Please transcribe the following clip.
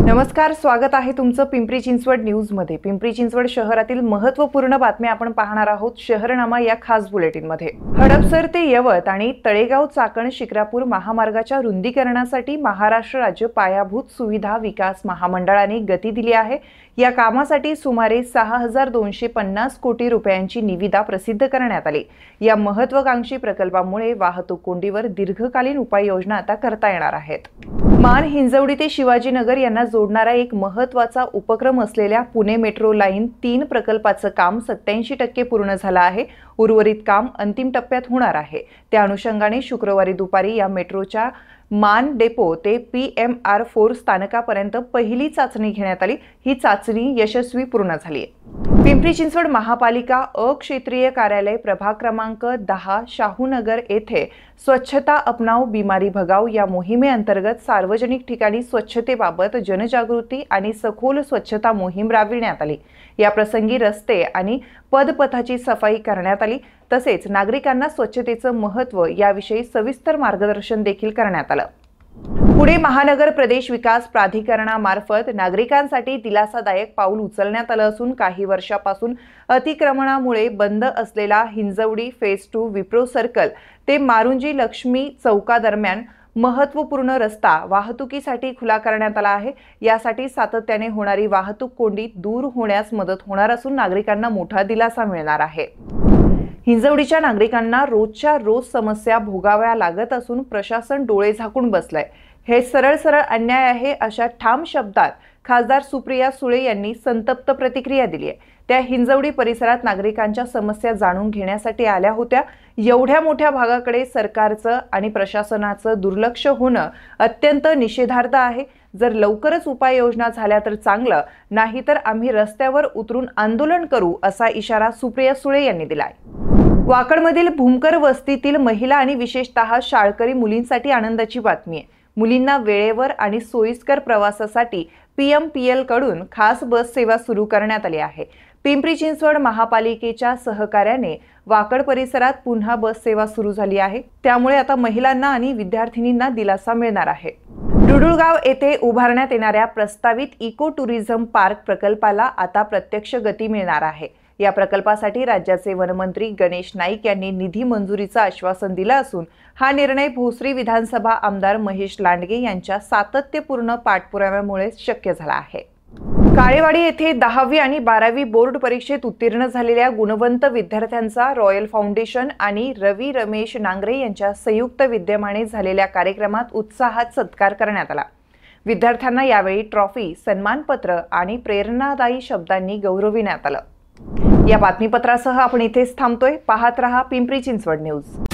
नमस्कार, स्वागत आहे तुमचं पिंपरी चिंचवड न्यूज मध्ये। पिंपरी चिंचवड शहरातील महत्त्वपूर्ण बातम्या आपण पाहणार आहोत शहरनामा या खास बुलेटिन मध्ये। हडपसर ते यवत आणि तळेगाव चाकण शिक्रापूर महामार्गाच्या रुंदीकरणासाठी महाराष्ट्र राज्य पायाभूत सुविधा विकास महामंडळाने गती दिली आहे। या कामासाठी सुमारे 6250 कोटी रुपयांची निविदा प्रसिद्ध करण्यात आली। या महत्त्वाकांक्षी प्रकल्पामुळे वाहतूक कोंडीवर दीर्घकालीन उपाययोजना आता करता येणार आहेत। मान हिंजवडी ते शिवाजीनगर यांना जोडणारा एक महत्त्वाचा उपक्रम असलेल्या पुणे मेट्रो लाईन 3 प्रकल्पाचं काम 87% पूर्ण झालं आहे। उर्वरित काम अंतिम टप्प्यात होणार आहे। त्या अनुषंगाने शुक्रवारी दुपारी या मेट्रोच्या मान डेपो ते PMR4 स्थानकापर्यंत पहिली चाचणी घेण्यात आली। ही चाचणी यशस्वी पूर्ण झाली आहे। पिंपरी चिंचवड महापालिका क्षेत्रीय कार्यालय प्रभाग क्रमांक 10 शाहूनगर येथे स्वच्छता अपनाओ बीमारी भगाओ या मोहिमेअंतर्गत सार्वजनिक ठिकाणी स्वच्छतेबाबत जनजागृती आणि सखोल स्वच्छता मोहीम राबविण्यात आली। या प्रसंगी रस्ते आणि पदपथाची सफाई करण्यात आली। तसेच नागरिकांना स्वच्छतेचं महत्त्व याविषयी सविस्तर मार्गदर्शन देखील करण्यात आलं। पुणे महानगर प्रदेश विकास प्राधिकरणामार्फत नागरिकांसाठी दिलासादायक पाऊल उचलण्यात आलं असून काही वर्षापासून अतिक्रमणामुळे बंद असलेला हिंजवडी फेज 2 विप्रो सर्कल ते मारुंजी लक्ष्मी चौकादरम्यान महत्त्वपूर्ण रस्ता वाहतुकीसाठी खुला करण्यात आला आहे। यासाठी सातत्याने होणारी वाहतूक कोंडी दूर होण्यास मदत होणार असून नागरिकांना मोठा दिलासा मिळणार आहे। हिंजवडीच्या नागरिकांना रोजच्या रोज समस्या भोगाव्या लागत असून प्रशासन डोळे झाकून बसलंय। हे सरळ अन्याय आहे अशा ठाम शब्दात खासदार सुप्रिया सुळे यांनी संतप्त प्रतिक्रिया दिली आहे। त्या हिंजवडी परिसरात नागरिकांच्या समस्या जाणून घेण्यासाठी आल्या होत्या। एवढ्या मोठ्या भागाकडे सरकारचं आणि प्रशासनाचं दुर्लक्ष होणं अत्यंत निषेधार्ह आहे। जर लवकरच उपाययोजना झाल्या तर चांगलं, नाहीतर आम्ही रस्त्यावर उतरून आंदोलन करू असा इशारा सुप्रिया सुळे यांनी दिलाय। वाकडमधील भूमकर वस्तीतील महिला आणि विशेषतः शाळकरी मुलींसाठी आनंदाची बातमी आहे। मुलींना वेळेवर आणि सोयीस्कर प्रवासासाठी PMPL कडून खास बस सेवा सुरू करण्यात आली आहे। पिंपरी चिंचवड महापालिकेच्या सहकार्याने वाकड परिसरात पुन्हा बस सेवा सुरू झाली आहे। त्यामुळे आता महिलांना आणि विद्यार्थिनींना दिलासा मिळणार आहे। डुडुळगाव येथे उभारण्यात येणाऱ्या प्रस्तावित इको टुरिझम पार्क प्रकल्पाला आता प्रत्यक्ष गती मिळणार आहे। या प्रकल्पासाठी राज्याचे वनमंत्री गणेश नाईक यांनी निधी मंजुरीचं आश्वासन दिलं असून हा निर्णय भोसरी विधानसभा आमदार महेश लांडगे यांच्या सातत्यपूर्ण पाठपुराव्यामुळे शक्य झाला आहे। काळेवाडी येथे 10वी आणि 12वी बोर्ड परीक्षेत उत्तीर्ण झालेल्या गुणवंत विद्यार्थ्यांचा रॉयल फाउंडेशन आणि रवी रमेश नांगरे यांच्या संयुक्त विद्यमाने झालेल्या कार्यक्रमात उत्साहात सत्कार करण्यात आला। विद्यार्थ्यांना यावेळी ट्रॉफी, सन्मानपत्र आणि प्रेरणादायी शब्दांनी गौरविण्यात आलं। या बातमीपत्रासह आपण इथेच थांबतोय। पाहत रहा पिंपरी चिंचवड न्यूज।